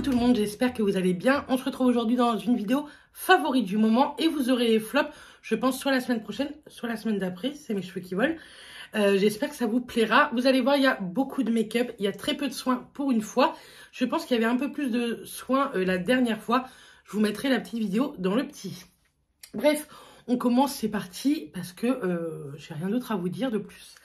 tout le monde, j'espère que vous allez bien. On se retrouve aujourd'hui dans une vidéo favorite du moment et vous aurez les flops, je pense, soit la semaine prochaine, soit la semaine d'après. C'est mes cheveux qui volent. J'espère que ça vous plaira. Vous allez voir, il y a beaucoup de make-up, il y a très peu de soins pour une fois. Je pense qu'il y avait un peu plus de soins la dernière fois. Je vous mettrai la petite vidéo dans le petit. Bref, on commence, c'est parti, parce que j'ai rien d'autre à vous dire de plus.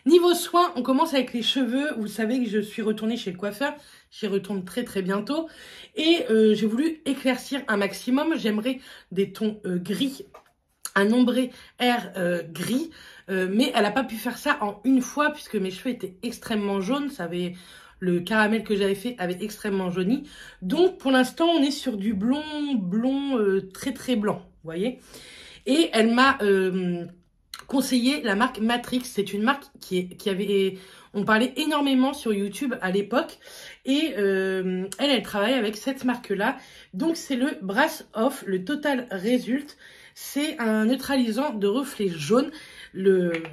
Niveau soins, on commence avec les cheveux. Vous savez que je suis retournée chez le coiffeur. J'y retourne très bientôt. Et j'ai voulu éclaircir un maximum. J'aimerais des tons gris, un ombré air gris. Mais elle n'a pas pu faire ça en une fois puisque mes cheveux étaient extrêmement jaunes. Ça avait... Le caramel que j'avais fait avait extrêmement jauni. Donc pour l'instant, on est sur du blond très blanc. Vous voyez. Et elle m'a... conseiller la marque Matrix. C'est une marque qui avait... On parlait énormément sur YouTube à l'époque. Et elle travaille avec cette marque-là. Donc, c'est le Brass Off, le Total Result. C'est un neutralisant de reflets jaunes.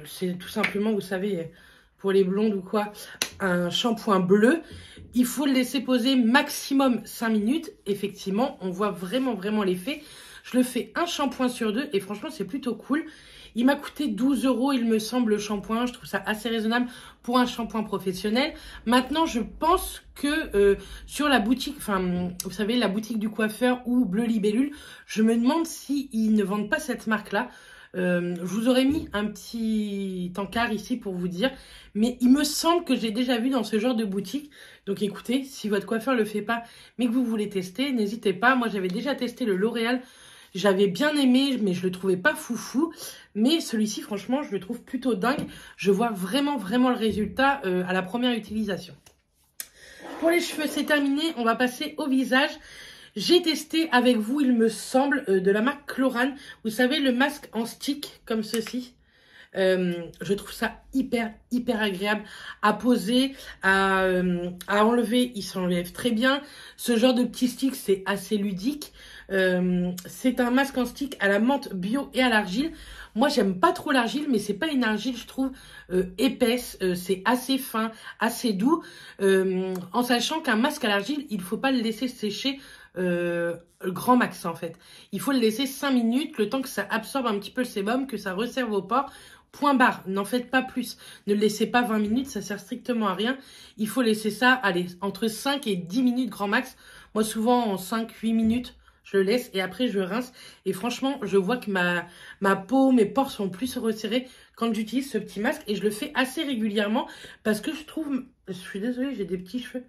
C'est tout simplement, vous savez, pour les blondes ou quoi, un shampoing bleu. Il faut le laisser poser maximum 5 minutes. Effectivement, on voit vraiment l'effet. Je le fais un shampoing sur deux et franchement, c'est plutôt cool. Il m'a coûté 12 €, il me semble, le shampoing. Je trouve ça assez raisonnable pour un shampoing professionnel. Maintenant, je pense que sur la boutique, enfin, vous savez, la boutique du coiffeur ou Bleu Libellule, je me demande s'ils ne vendent pas cette marque-là. Je vous aurais mis un petit encart ici pour vous dire. Mais il me semble que j'ai déjà vu dans ce genre de boutique. Donc écoutez, si votre coiffeur ne le fait pas, mais que vous voulez tester, n'hésitez pas. Moi, j'avais déjà testé le L'Oréal. J'avais bien aimé, mais je le trouvais pas foufou. Mais celui-ci, franchement, je le trouve plutôt dingue. Je vois vraiment le résultat à la première utilisation. Pour les cheveux, c'est terminé. On va passer au visage. J'ai testé avec vous, il me semble, de la marque Chlorane. Vous savez, le masque en stick, comme ceci. Je trouve ça hyper agréable à poser, à enlever. Il s'enlève très bien. Ce genre de petit stick, c'est assez ludique. C'est un masque en stick à la menthe bio et à l'argile. Moi, j'aime pas trop l'argile, mais c'est pas une argile, je trouve, épaisse. C'est assez fin, assez doux. En sachant qu'un masque à l'argile, il faut pas le laisser sécher grand max, en fait. Il faut le laisser 5 minutes, le temps que ça absorbe un petit peu le sébum, que ça resserve au pores. Point barre, n'en faites pas plus. Ne le laissez pas 20 minutes, ça sert strictement à rien. Il faut laisser ça, allez, entre 5 et 10 minutes grand max. Moi, souvent, en 5-8 minutes, je le laisse et après, je rince. Et franchement, je vois que ma peau, mes pores sont plus resserrés quand j'utilise ce petit masque. Et je le fais assez régulièrement parce que je trouve... Je suis désolée, j'ai des petits cheveux.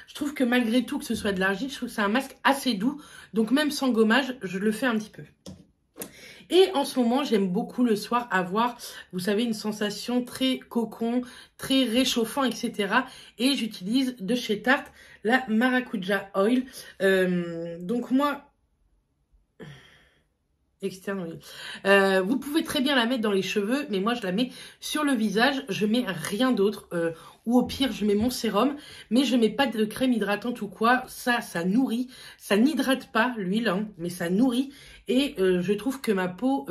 Je trouve que malgré tout, que ce soit de l'argile, je trouve que c'est un masque assez doux. Donc, même sans gommage, je le fais un petit peu. Et en ce moment, j'aime beaucoup le soir avoir, vous savez, une sensation très cocon, très réchauffant, etc. Et j'utilise de chez Tarte la Maracuja Oil. Donc moi... Externe, oui. Vous pouvez très bien la mettre dans les cheveux, mais moi je la mets sur le visage, je mets rien d'autre, ou au pire je mets mon sérum, mais je mets pas de crème hydratante ou quoi. Ça nourrit, ça n'hydrate pas l'huile, hein, mais ça nourrit, et je trouve que ma peau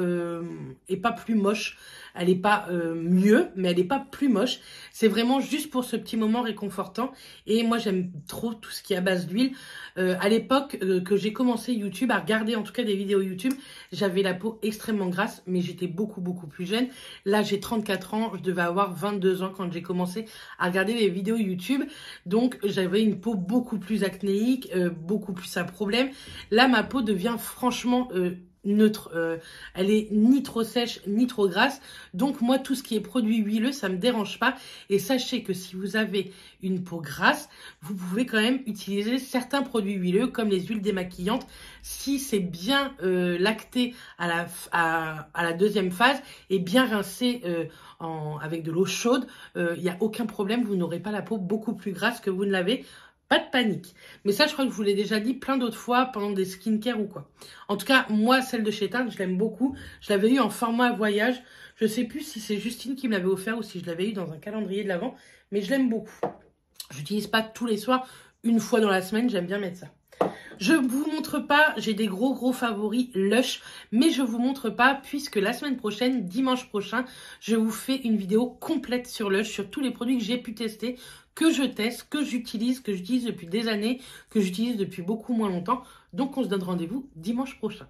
est pas plus moche, elle est pas mieux, mais elle est pas plus moche. C'est vraiment juste pour ce petit moment réconfortant, et moi j'aime trop tout ce qui est à base d'huile. À l'époque que j'ai commencé YouTube, à regarder en tout cas des vidéos YouTube, j'avais la peau extrêmement grasse, mais j'étais beaucoup plus jeune. Là, j'ai 34 ans, je devais avoir 22 ans quand j'ai commencé à regarder les vidéos YouTube. Donc, j'avais une peau beaucoup plus acnéique, beaucoup plus à problème. Là, ma peau devient franchement... neutre, elle est ni trop sèche ni trop grasse, donc moi tout ce qui est produit huileux ça me dérange pas. Et sachez que si vous avez une peau grasse, vous pouvez quand même utiliser certains produits huileux comme les huiles démaquillantes si c'est bien lacté à la deuxième phase et bien rincé avec de l'eau chaude. Il n'y a aucun problème, vous n'aurez pas la peau beaucoup plus grasse que vous ne l'avez. Pas de panique. Mais ça, je crois que je vous l'ai déjà dit plein d'autres fois pendant des skincare ou quoi. En tout cas, moi, celle de chez Tarte, je l'aime beaucoup. Je l'avais eu en format voyage. Je sais plus si c'est Justine qui me l'avait offert ou si je l'avais eu dans un calendrier de l'Avent. Mais je l'aime beaucoup. J'utilise pas tous les soirs. Une fois dans la semaine, j'aime bien mettre ça. Je vous montre pas, j'ai des gros favoris Lush, mais je vous montre pas puisque la semaine prochaine, dimanche prochain, je vous fais une vidéo complète sur Lush, sur tous les produits que j'ai pu tester, que je teste, que j'utilise depuis des années, que j'utilise depuis beaucoup moins longtemps. Donc on se donne rendez-vous dimanche prochain.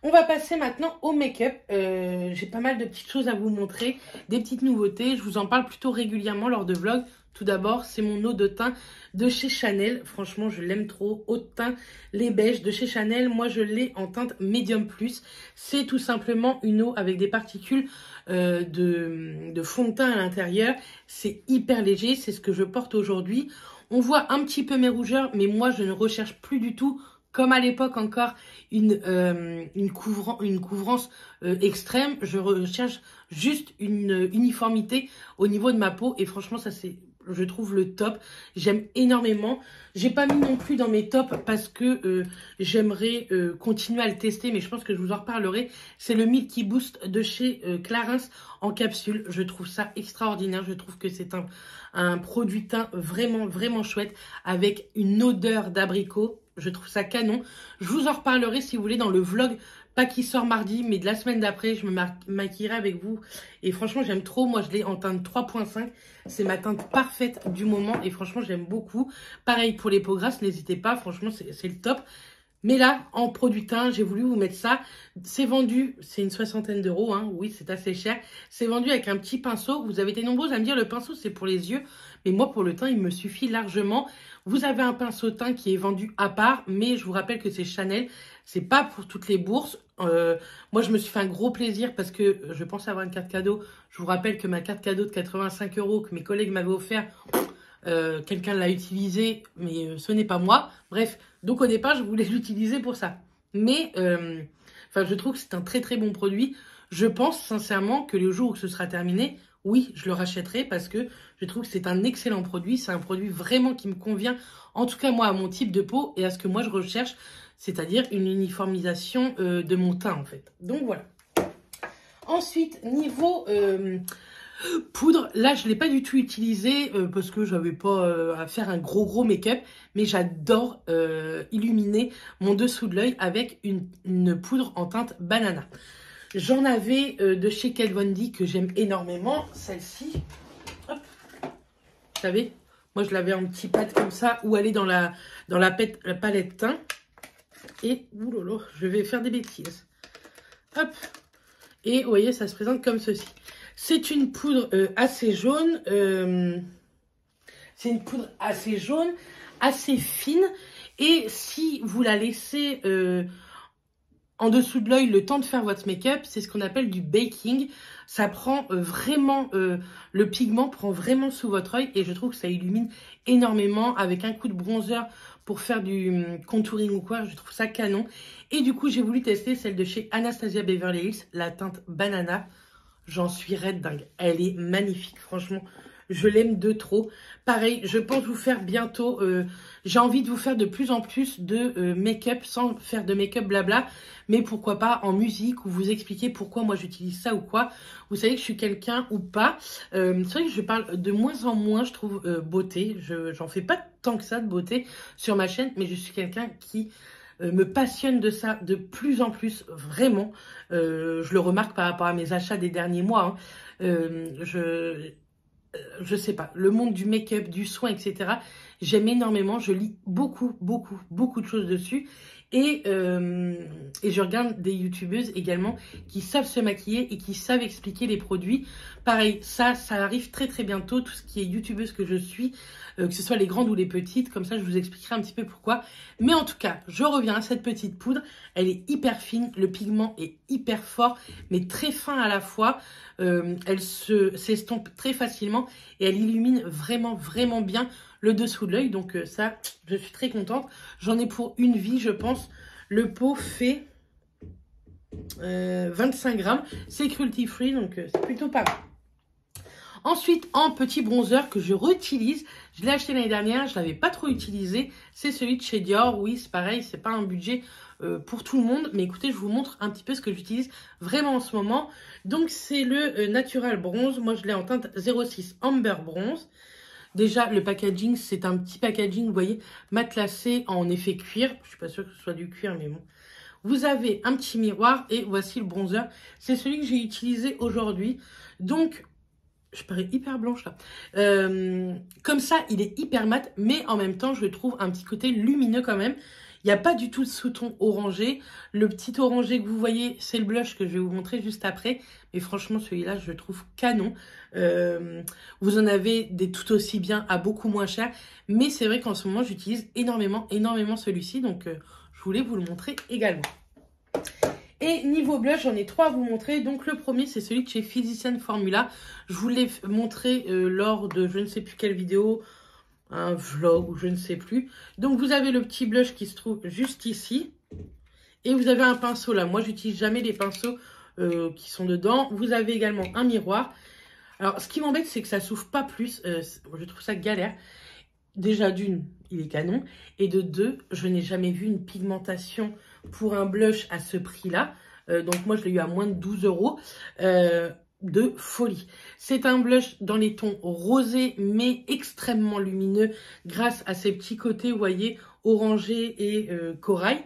On va passer maintenant au make-up. J'ai pas mal de petites choses à vous montrer, des petites nouveautés. Je vous en parle plutôt régulièrement lors de vlogs. Tout d'abord, c'est mon eau de teint de chez Chanel. Franchement, je l'aime trop. Eau de teint lait beige de chez Chanel. Moi, je l'ai en teinte Medium Plus. C'est tout simplement une eau avec des particules de fond de teint à l'intérieur. C'est hyper léger. C'est ce que je porte aujourd'hui. On voit un petit peu mes rougeurs, mais moi, je ne recherche plus du tout, comme à l'époque encore, une couvrance extrême. Je recherche juste une uniformité au niveau de ma peau. Et franchement, ça c'est, je trouve, le top. J'aime énormément. J'ai pas mis non plus dans mes tops parce que j'aimerais continuer à le tester. Mais je pense que je vous en reparlerai. C'est le Milky Boost de chez Clarins en capsule. Je trouve ça extraordinaire. Je trouve que c'est un produit teint vraiment chouette avec une odeur d'abricot. Je trouve ça canon. Je vous en reparlerai si vous voulez dans le vlog, pas qui sort mardi, mais de la semaine d'après. Je me maquillerai avec vous. Et franchement, j'aime trop. Moi, je l'ai en teinte 3.5. C'est ma teinte parfaite du moment. Et franchement, j'aime beaucoup. Pareil pour les peaux grasses, n'hésitez pas. Franchement, c'est le top. Mais là, en produit teint, j'ai voulu vous mettre ça. C'est vendu, c'est une soixantaine d'euros. Hein. Oui, c'est assez cher. C'est vendu avec un petit pinceau. Vous avez été nombreuses à me dire le pinceau, c'est pour les yeux. Mais moi, pour le teint, il me suffit largement. Vous avez un pinceau teint qui est vendu à part. Mais je vous rappelle que c'est Chanel. C'est pas pour toutes les bourses. Moi, je me suis fait un gros plaisir parce que je pensais avoir une carte cadeau. Je vous rappelle que ma carte cadeau de 85 € que mes collègues m'avaient offert... quelqu'un l'a utilisé, mais ce n'est pas moi. Bref, donc au départ, je voulais l'utiliser pour ça. Mais, je trouve que c'est un très bon produit. Je pense sincèrement que le jour où ce sera terminé, oui, je le rachèterai parce que je trouve que c'est un excellent produit. C'est un produit vraiment qui me convient, en tout cas moi, à mon type de peau et à ce que moi je recherche, c'est-à-dire une uniformisation de mon teint en fait. Donc voilà. Ensuite, niveau... poudre, là je ne l'ai pas du tout utilisé parce que j'avais pas à faire un gros make-up, mais j'adore illuminer mon dessous de l'œil avec une poudre en teinte banana. J'en avais de chez Kat Von D que j'aime énormément, celle-ci. Hop, vous savez, moi je l'avais en petit pad comme ça, ou elle est dans la palette teint. Et, oulala, je vais faire des bêtises. Hop, et vous voyez, ça se présente comme ceci. C'est une poudre assez jaune. C'est une poudre assez jaune, assez fine. Et si vous la laissez en dessous de l'œil le temps de faire votre make-up, c'est ce qu'on appelle du baking. Ça prend vraiment, le pigment prend vraiment sous votre œil. Et je trouve que ça illumine énormément avec un coup de bronzer pour faire du contouring ou quoi. Je trouve ça canon. Et du coup, j'ai voulu tester celle de chez Anastasia Beverly Hills, la teinte banana. J'en suis raide dingue. Elle est magnifique, franchement. Je l'aime de trop. Pareil, je pense vous faire bientôt... j'ai envie de vous faire de plus en plus de make-up sans faire de make-up blabla. Mais pourquoi pas en musique ou vous expliquer pourquoi moi j'utilise ça ou quoi. Vous savez que je suis quelqu'un ou pas. C'est vrai que je parle de moins en moins, je trouve, beauté. J'en fais pas tant que ça de beauté sur ma chaîne. Mais je suis quelqu'un qui... me passionne de ça de plus en plus, vraiment. Je le remarque par rapport à mes achats des derniers mois. Hein. Je sais pas, le monde du make-up, du soin, etc. J'aime énormément. Je lis beaucoup de choses dessus. Et je regarde des youtubeuses également qui savent se maquiller et qui savent expliquer les produits. Pareil, ça arrive très bientôt. Tout ce qui est youtubeuse que je suis, que ce soit les grandes ou les petites, comme ça je vous expliquerai un petit peu pourquoi. Mais en tout cas, je reviens à cette petite poudre. Elle est hyper fine, le pigment est hyper fort, mais très fin à la fois. Elle s'estompe très facilement et elle illumine vraiment bien le dessous de l'œil. Donc ça, je suis très contente. J'en ai pour une vie, je pense. Le pot fait 25 grammes. C'est cruelty free, donc c'est plutôt pas mal. Ensuite, en petit bronzer que je réutilise, je l'ai acheté l'année dernière, je ne l'avais pas trop utilisé. C'est celui de chez Dior. Oui, c'est pareil, c'est pas un budget pour tout le monde. Mais écoutez, je vous montre un petit peu ce que j'utilise vraiment en ce moment. Donc, c'est le Natural Bronze. Moi, je l'ai en teinte 06 Amber Bronze. Déjà, le packaging, c'est un petit packaging, vous voyez, matelassé en effet cuir. Je suis pas sûre que ce soit du cuir, mais bon. Vous avez un petit miroir et voici le bronzer. C'est celui que j'ai utilisé aujourd'hui. Donc, je parais hyper blanche là. Comme ça, il est hyper mat, mais en même temps, je trouve un petit côté lumineux quand même. Il n'y a pas du tout de sous-ton orangé. Le petit orangé que vous voyez, c'est le blush que je vais vous montrer juste après. Mais franchement, celui-là, je le trouve canon. Vous en avez des tout aussi bien à beaucoup moins cher. Mais c'est vrai qu'en ce moment, j'utilise énormément celui-ci. Donc, je voulais vous le montrer également. Et niveau blush, j'en ai 3 à vous montrer. Donc le premier, c'est celui de chez Physicians Formula. Je vous l'ai montré lors de je ne sais plus quelle vidéo, un vlog ou je ne sais plus. Donc vous avez le petit blush qui se trouve juste ici. Et vous avez un pinceau là. Moi, j'utilise jamais les pinceaux qui sont dedans. Vous avez également un miroir. Alors, ce qui m'embête, c'est que ça s'ouvre pas plus. Je trouve ça galère. Déjà, d'une, il est canon. Et de deux, je n'ai jamais vu une pigmentation pour un blush à ce prix-là. Donc, moi, je l'ai eu à moins de 12 €. De folie. C'est un blush dans les tons rosés, mais extrêmement lumineux, grâce à ces petits côtés, vous voyez, orangé et corail.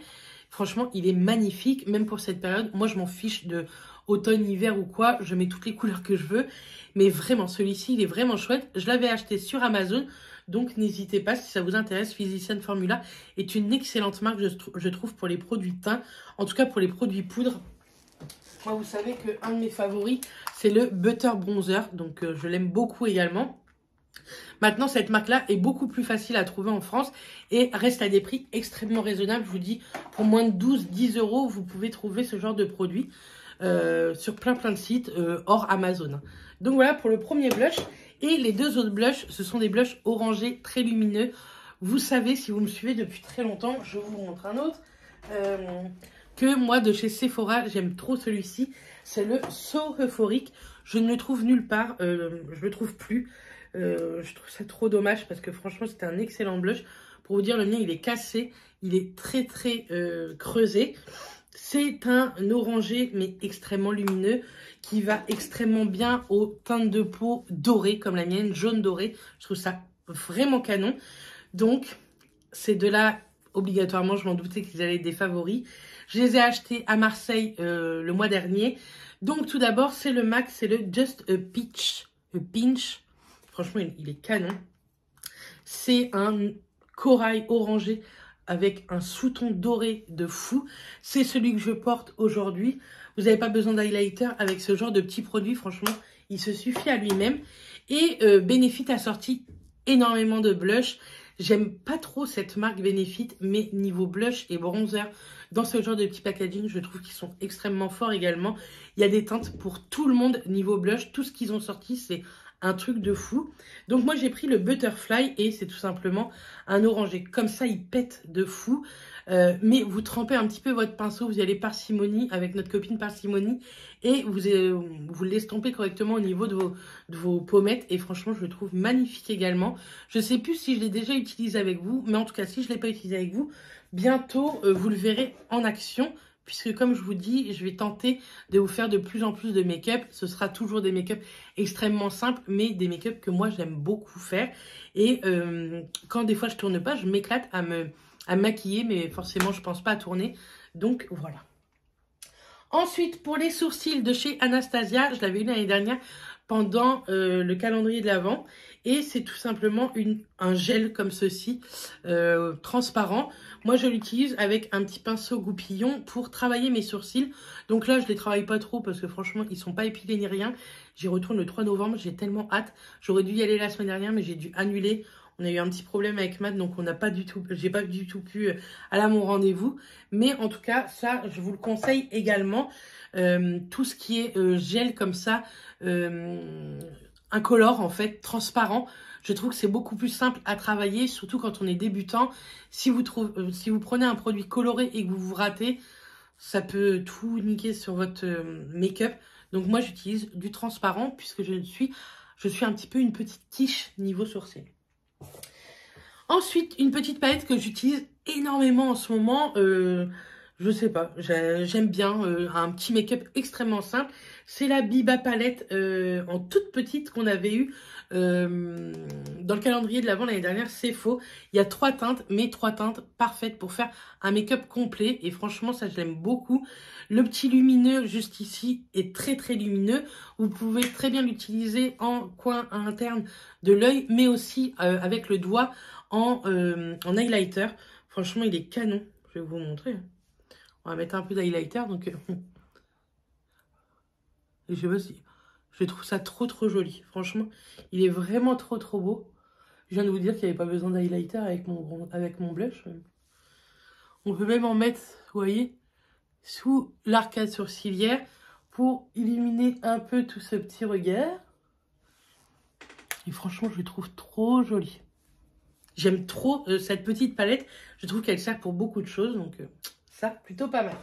Franchement, il est magnifique, même pour cette période. Moi, je m'en fiche de automne, hiver ou quoi. Je mets toutes les couleurs que je veux. Mais vraiment, celui-ci, il est vraiment chouette. Je l'avais acheté sur Amazon. Donc, n'hésitez pas, si ça vous intéresse, Physicians Formula est une excellente marque, je trouve, pour les produits teint. En tout cas, pour les produits poudre. Moi, vous savez qu'un de mes favoris, c'est le Butter Bronzer. Donc, je l'aime beaucoup également. Maintenant, cette marque-là est beaucoup plus facile à trouver en France et reste à des prix extrêmement raisonnables. Je vous dis, pour moins de 12-10 €, vous pouvez trouver ce genre de produit sur plein de sites hors Amazon. Donc, voilà pour le premier blush. Et les deux autres blushs, ce sont des blushs orangés très lumineux. Vous savez, si vous me suivez depuis très longtemps, je vous montre un autre. Que moi, de chez Sephora, j'aime trop celui-ci. C'est le So Euphoric. Je ne le trouve nulle part. Je le trouve plus. Je trouve ça trop dommage parce que franchement, c'était un excellent blush. Pour vous dire, le mien, il est cassé. Il est très creusé. C'est un orangé, mais extrêmement lumineux, qui va extrêmement bien aux teintes de peau dorées, comme la mienne, jaune doré. Je trouve ça vraiment canon. Donc, ces deux-là, obligatoirement, je m'en doutais qu'ils allaient être des favoris. Je les ai achetés à Marseille le mois dernier. Donc, tout d'abord, c'est le MAC, c'est le Just a Pinch. Franchement, il est canon. C'est un corail orangé avec un sous-ton doré de fou. C'est celui que je porte aujourd'hui. Vous n'avez pas besoin d'highlighter avec ce genre de petits produits. Franchement, il se suffit à lui-même. Et Benefit a sorti énormément de blush. J'aime pas trop cette marque Benefit, mais niveau blush et bronzer, dans ce genre de petit packaging, je trouve qu'ils sont extrêmement forts également. Il y a des teintes pour tout le monde niveau blush. Tout ce qu'ils ont sorti, c'est un truc de fou. Donc moi j'ai pris le Butterfly et c'est tout simplement un orangé. Comme ça il pète de fou. Mais vous trempez un petit peu votre pinceau, vous y allez parcimonie avec notre copine parcimonie et vous l'estompez correctement au niveau de vos pommettes. Et franchement je le trouve magnifique également. Je sais plus si je l'ai déjà utilisé avec vous, mais en tout cas si je ne l'ai pas utilisé avec vous, bientôt vous le verrez en action. Puisque comme je vous dis, je vais tenter de vous faire de plus en plus de make-up. Ce sera toujours des make-up extrêmement simples, mais des make-up que moi j'aime beaucoup faire. Et quand des fois je tourne pas, je m'éclate à me maquiller, mais forcément je pense pas à tourner. Donc voilà. Ensuite, pour les sourcils de chez Anastasia, je l'avais eu l'année dernière pendant le calendrier de l'Avent. Et c'est tout simplement un gel comme ceci, transparent. Moi, je l'utilise avec un petit pinceau goupillon pour travailler mes sourcils. Donc là, je ne les travaille pas trop parce que franchement, ils ne sont pas épilés ni rien. J'y retourne le 3 novembre, j'ai tellement hâte. J'aurais dû y aller la semaine dernière, mais j'ai dû annuler. On a eu un petit problème avec Matt, donc j'ai pas du tout pu aller à mon rendez-vous. Mais en tout cas, ça, je vous le conseille également. Tout ce qui est gel comme ça, incolore en fait, transparent. Je trouve que c'est beaucoup plus simple à travailler, surtout quand on est débutant. Si vous prenez un produit coloré et que vous vous ratez, ça peut tout niquer sur votre make-up. Donc moi, j'utilise du transparent puisque je suis un petit peu une petite quiche niveau sourcil. Ensuite, une petite palette que j'utilise énormément en ce moment. Je sais pas, j'aime bien un petit make-up extrêmement simple. C'est la Biba palette en toute petite qu'on avait eu dans le calendrier de l'Avent l'année dernière, c'est faux. Il y a 3 teintes, mais 3 teintes parfaites pour faire un make-up complet. Et franchement, ça, je l'aime beaucoup. Le petit lumineux, juste ici, est très, très lumineux. Vous pouvez très bien l'utiliser en coin interne de l'œil, mais aussi avec le doigt en highlighter. Franchement, il est canon. Je vais vous montrer. On va mettre un peu d'highlighter. Donc, je sais pas si... Je trouve ça trop trop joli. Franchement, il est vraiment trop trop beau. Je viens de vous dire qu'il n'y avait pas besoin d'highlighter avec mon blush. On peut même en mettre, vous voyez, sous l'arcade sourcilière pour illuminer un peu tout ce petit regard. Et franchement, je le trouve trop joli. J'aime trop cette petite palette. Je trouve qu'elle sert pour beaucoup de choses. Donc ça, plutôt pas mal.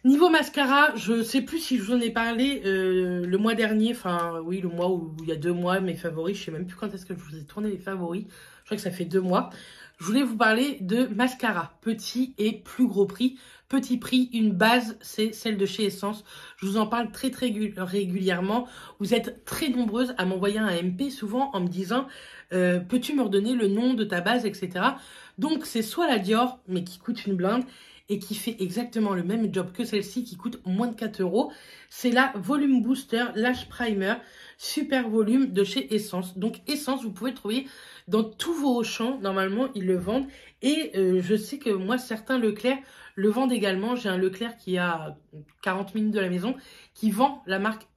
Niveau mascara, je sais plus si je vous en ai parlé le mois dernier, enfin oui, le mois où il y a 2 mois, mes favoris, je sais même plus quand est-ce que je vous ai tourné les favoris, je crois que ça fait 2 mois. Je voulais vous parler de mascara, petit et plus gros prix. Petit prix, une base, c'est celle de chez Essence. Je vous en parle très très régulièrement. Vous êtes très nombreuses à m'envoyer un MP, souvent en me disant peux-tu me redonner le nom de ta base, etc. Donc c'est soit la Dior, mais qui coûte une blinde, et qui fait exactement le même job que celle-ci, qui coûte moins de 4 €. C'est la Volume Booster Lash Primer Super Volume de chez Essence. Donc Essence, vous pouvez le trouver dans tous vos Auchan. Normalement, ils le vendent. Et je sais que moi, certains Leclerc le vendent également. J'ai un Leclerc qui a 40 minutes de la maison, qui vend la marque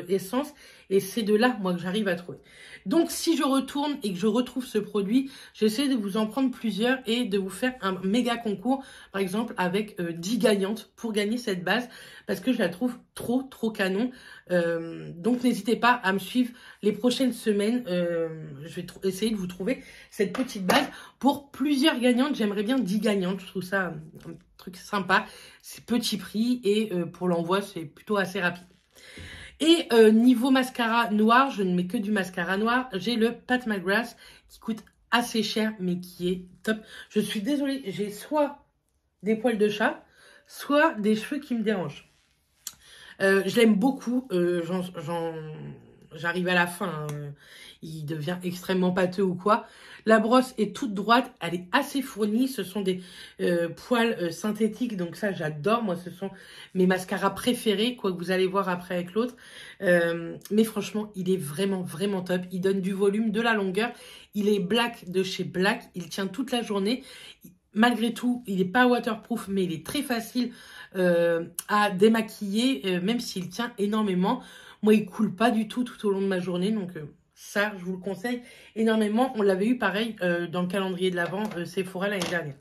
Essence. Et c'est de là, moi, que j'arrive à trouver. Donc, si je retourne et que je retrouve ce produit, j'essaie de vous en prendre plusieurs et de vous faire un méga concours, par exemple, avec 10 gagnantes pour gagner cette base, parce que je la trouve trop, trop canon. Donc, n'hésitez pas à me suivre les prochaines semaines. Je vais essayer de vous trouver cette petite base pour plusieurs gagnantes. J'aimerais bien 10 gagnantes. Je trouve ça un truc sympa. C'est petit prix et pour l'envoi, c'est plutôt assez rapide. Et niveau mascara noir, je ne mets que du mascara noir. J'ai le Pat McGrath qui coûte assez cher, mais qui est top. Je suis désolée, j'ai soit des poils de chat, soit des cheveux qui me dérangent. Je l'aime beaucoup. J'arrive à la fin. Il devient extrêmement pâteux ou quoi. La brosse est toute droite. Elle est assez fournie. Ce sont des poils synthétiques. Donc ça, j'adore. Moi, ce sont mes mascaras préférés. Quoi que vous allez voir après avec l'autre. Mais franchement, il est vraiment, vraiment top. Il donne du volume, de la longueur. Il est Black de chez Black. Il tient toute la journée. Malgré tout, il n'est pas waterproof, mais il est très facile à démaquiller, même s'il tient énormément. Moi, il coule pas du tout au long de ma journée, donc ça, je vous le conseille énormément. On l'avait eu pareil dans le calendrier de l'Avent Sephora l'année dernière.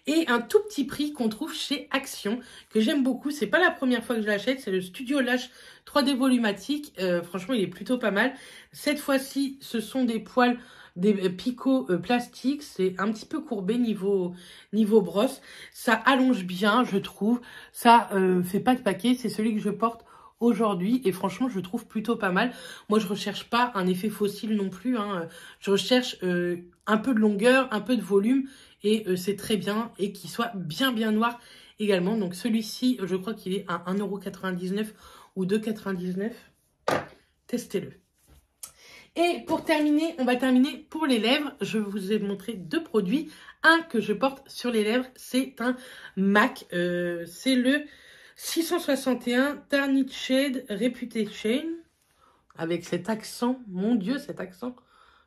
Et un tout petit prix qu'on trouve chez Action, que j'aime beaucoup. C'est pas la première fois que je l'achète, c'est le Studio Lash 3D Volumatique. Franchement, il est plutôt pas mal. Cette fois-ci, ce sont des poils, des picots plastiques. C'est un petit peu courbé niveau brosse. Ça allonge bien, je trouve. Ça fait pas de paquet. C'est celui que je porte aujourd'hui et franchement je le trouve plutôt pas mal. Moi je recherche pas un effet fossile non plus, hein. Je recherche un peu de longueur, un peu de volume et c'est très bien et qu'il soit bien noir également. Donc celui-ci je crois qu'il est à 1,99 € ou 2,99 €. Testez-le. Et pour terminer, on va terminer pour les lèvres. Je vous ai montré 2 produits. Un que je porte sur les lèvres, c'est un MAC. C'est le 661 Tarnished Shade Reputation. Avec cet accent, mon Dieu, cet accent.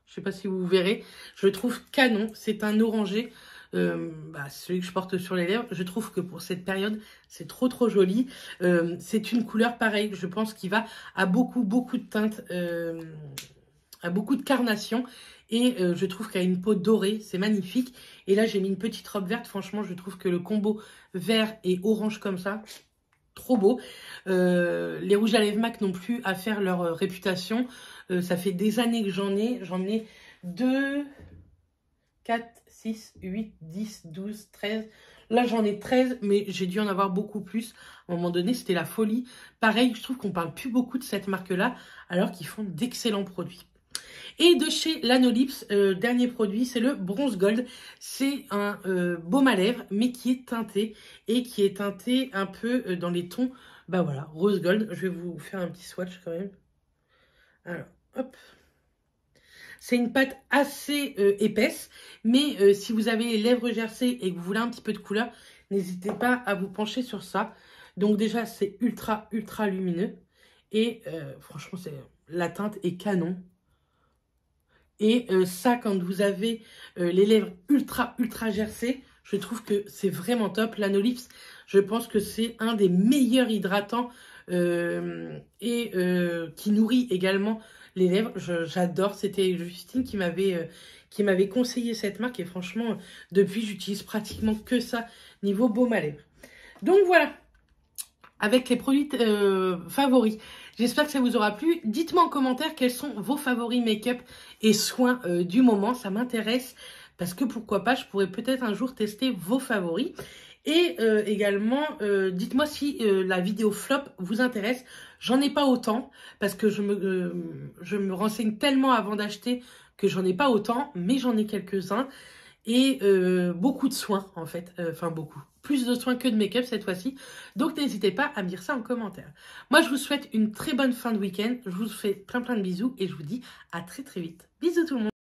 Je ne sais pas si vous verrez. Je le trouve canon. C'est un orangé. Celui que je porte sur les lèvres. Je trouve que pour cette période, c'est trop trop joli. C'est une couleur pareille. Je pense qu'il va à beaucoup de teintes. À beaucoup de carnation. Et je trouve qu'elle a une peau dorée. C'est magnifique. Et là, j'ai mis une petite robe verte. Franchement, je trouve que le combo vert et orange comme ça, trop beau. Les rouges à lèvres MAC n'ont plus à faire leur réputation. Ça fait des années que j'en ai. J'en ai 2, 4, 6, 8, 10, 12, 13. Là, j'en ai 13, mais j'ai dû en avoir beaucoup plus. À un moment donné, c'était la folie. Pareil, je trouve qu'on parle plus beaucoup de cette marque-là, alors qu'ils font d'excellents produits. Et de chez Lanolips, dernier produit, c'est le Bronze Gold. C'est un baume à lèvres, mais qui est teinté. Et qui est teinté un peu dans les tons, bah voilà, rose gold. Je vais vous faire un petit swatch quand même. Alors, hop. C'est une pâte assez épaisse, mais si vous avez les lèvres gercées et que vous voulez un petit peu de couleur, n'hésitez pas à vous pencher sur ça. Donc déjà, c'est ultra, ultra lumineux. Et franchement, la teinte est canon. Et ça, quand vous avez les lèvres ultra, ultra gercées, je trouve que c'est vraiment top. L'Anolips, je pense que c'est un des meilleurs hydratants et qui nourrit également les lèvres. J'adore. C'était Justine qui m'avait conseillé cette marque. Et franchement, depuis, j'utilise pratiquement que ça niveau baume à lèvres. Donc voilà, avec les produits favoris. J'espère que ça vous aura plu. Dites-moi en commentaire quels sont vos favoris make-up et soins du moment. Ça m'intéresse parce que pourquoi pas, je pourrais peut-être un jour tester vos favoris. Et également, dites-moi si la vidéo flop vous intéresse. J'en ai pas autant parce que je me renseigne tellement avant d'acheter que j'en ai pas autant, mais j'en ai quelques-uns. Et beaucoup de soins en fait, enfin beaucoup, plus de soins que de make-up cette fois-ci, donc n'hésitez pas à me dire ça en commentaire. Moi je vous souhaite une très bonne fin de week-end, je vous fais plein de bisous et je vous dis à très vite. Bisous tout le monde.